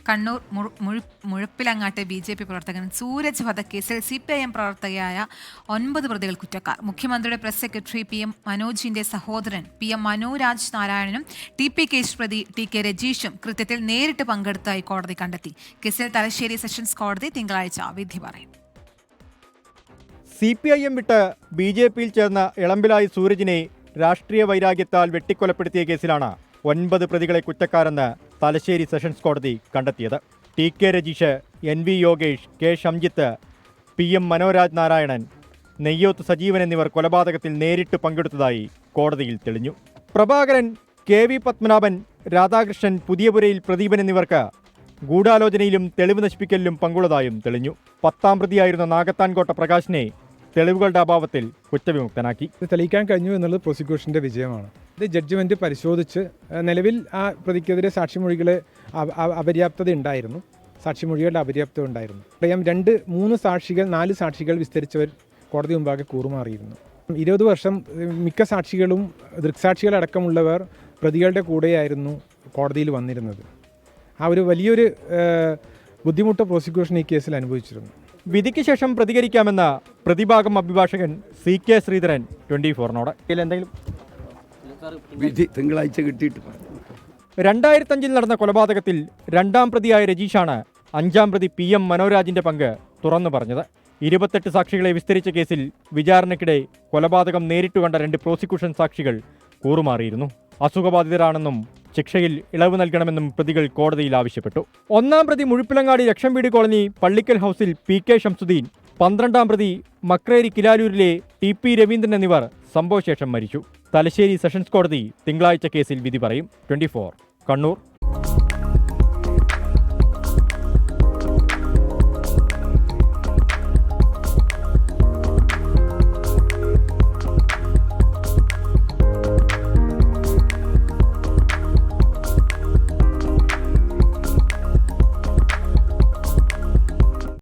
Kannur മുഴപ്പിലങ്ങാട്ടെ BJP പ്രവർത്തകൻ സൂരജ് വധക്കേസിൽ CPIM പ്രവർത്തകയായ 9 പ്രതികൾ കുറ്റക്കാർ. മുഖ്യമന്ത്രിയുടെ പ്രസ് സെക്രട്ടറി PM മനോജിന്റെ സഹോദരൻ PM മനോരാജ് നാരായണനും TP കേസ് പ്രതി TK രജീഷും കൃത്യത്തിൽ നേരിട്ട് പങ്കെടുത്തതായി കോടതി കണ്ടെത്തി. കേസിൽ തലശ്ശേരി സെഷൻസ് കോടതി തിങ്കളാഴ്ച വിധി പറയും. CPIM വിട്ട് BJPയിൽ ചേർന്ന ഇളമ്പിലായി സൂരജിനെ രാഷ്ട്രീയ വൈരാഗ്യത്താൽ വെട്ടിക്കൊലപ്പെടുത്തിയ കേസിലാണ് 9 പ്രതികളെ കുറ്റക്കാരെന്ന് തലശ്ശേരി സെഷൻസ് കോടതി കണ്ടെത്തിയത്. TK Rajeesh, NV Yogesh, K Shamjith, PM Manoraj Narayanan, Neyyoth Sajeevan എന്നിവർ കൊലപാതകത്തിൽ നേരിട്ട് പങ്കെടുത്തതായി കോടതിയിൽ തെളിഞ്ഞു. പ്രഭാകരൻ, KV പത്മനാഭൻ, രാധാകൃഷ്ണൻ, പുതിയപുരയിൽ പ്രദീപൻ എന്നിവർക്ക് ഗൂഢാലോചനയിലും തെളിവ് നശിപ്പിക്കലിലും പങ്കുള്ളതായും തെളിഞ്ഞു. 10ാം പ്രതിയായിരുന്ന നാഗത്താൻകോട്ട പ്രകാശിനെ തെളിവുകളുടെ അഭാവത്തിൽ കുറ്റവിമുക്തനാക്കി. തെളിയിക്കാൻ കഴിഞ്ഞു എന്നുള്ളത് പ്രോസിക്യൂഷന്റെ വിജയമാണ്. ഇത് ജഡ്ജ്മെന്റ് പരിശോധിച്ച് നിലവിൽ ആ പ്രതിക്കെതിരെ സാക്ഷിമൊഴികളെ അപര്യാപ്തത ഉണ്ടായിരുന്നു, സാക്ഷിമൊഴികളുടെ അപര്യാപ്തത ഉണ്ടായിരുന്നു. അറിയാം, 2-3 സാക്ഷികൾ 4 സാക്ഷികൾ വിസ്തരിച്ചവർ കോടതി മുമ്പാകെ കൂറുമാറിയിരുന്നു. 20 വർഷം മിക്ക സാക്ഷികളും ദൃക്സാക്ഷികളടക്കമുള്ളവർ പ്രതികളുടെ കൂടെയായിരുന്നു കോടതിയിൽ വന്നിരുന്നത്. ആ ഒരു വലിയൊരു ബുദ്ധിമുട്ട് പ്രോസിക്യൂഷൻ ഈ കേസിൽ അനുഭവിച്ചിരുന്നു. വിധിക്ക് ശേഷം പ്രതികരിക്കാമെന്ന പ്രതിഭാഗം അഭിഭാഷകൻ CK ശ്രീധരൻ 24നോട്. എന്തെങ്കിലും വിധി തിങ്കളാഴ്ച കിട്ടിയിട്ട് 2005 നടന്ന കൊലപാതകത്തിൽ 2ാം പ്രതിയായ രജീഷാണ് 5ാം പ്രതി PM മനോരാജിന്റെ പങ്ക് തുറന്നു പറഞ്ഞത്. 28 സാക്ഷികളെ വിസ്തരിച്ച കേസിൽ വിചാരണയ്ക്കിടെ കൊലപാതകം നേരിട്ട് കണ്ട 2 പ്രോസിക്യൂഷൻ സാക്ഷികൾ കൂറുമാറിയിരുന്നു. അസുഖബാധിതരാണെന്നും ശിക്ഷയിൽ ഇളവ് നൽകണമെന്നും പ്രതികൾ കോടതിയിൽ ആവശ്യപ്പെട്ടു. 1ാം പ്രതി മുഴുപ്പിലങ്ങാടി ലക്ഷംവീട് കോളനി പള്ളിക്കൽ ഹൗസിൽ PK ഷംസുദ്ദീൻ, 12ാം പ്രതി മക്രേരി കിലാലൂരിലെ TP രവീന്ദ്രൻ എന്നിവർ സംഭവശേഷം മരിച്ചു. തലശ്ശേരി സെഷൻസ് കോടതി തിങ്കളാഴ്ച കേസിൽ വിധി പറയും. 24 കണ്ണൂർ.